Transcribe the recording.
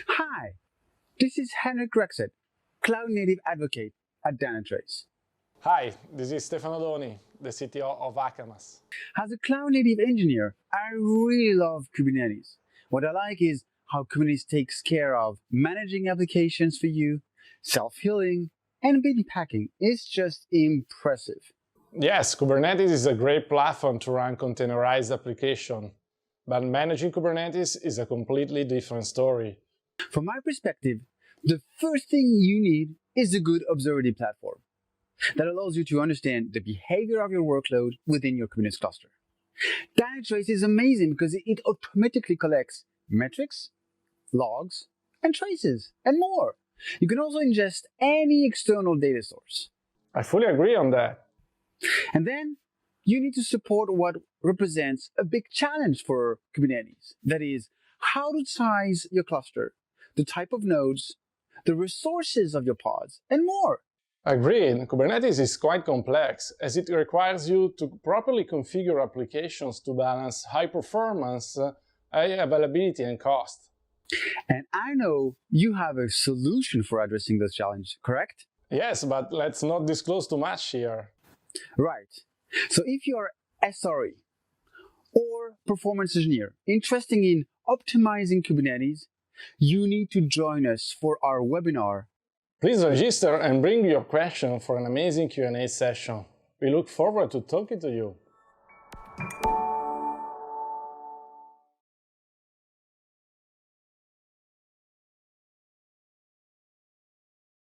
Hi, this is Henrik Rexed, Cloud Native Advocate at Dynatrace. Hi, this is Stefano Doni, the CTO of Akamas. As a Cloud Native engineer, I really love Kubernetes. What I like is how Kubernetes takes care of managing applications for you, self-healing, and bin packing is just impressive. Yes, Kubernetes is a great platform to run containerized application, but managing Kubernetes is a completely different story. From my perspective, the first thing you need is a good observability platform that allows you to understand the behavior of your workload within your Kubernetes cluster. Dynatrace is amazing because it automatically collects metrics, logs, and traces, and more. You can also ingest any external data source. I fully agree on that. And then you need to support what represents a big challenge for Kubernetes. That is, how to size your cluster, the type of nodes, the resources of your pods, and more. Agreed, Kubernetes is quite complex as it requires you to properly configure applications to balance high performance, high availability, and cost. And I know you have a solution for addressing this challenge, correct? Yes, but let's not disclose too much here. Right. So if you're SRE or performance engineer interested in optimizing Kubernetes, you need to join us for our webinar. Please register and bring your question for an amazing Q&A session. We look forward to talking to you.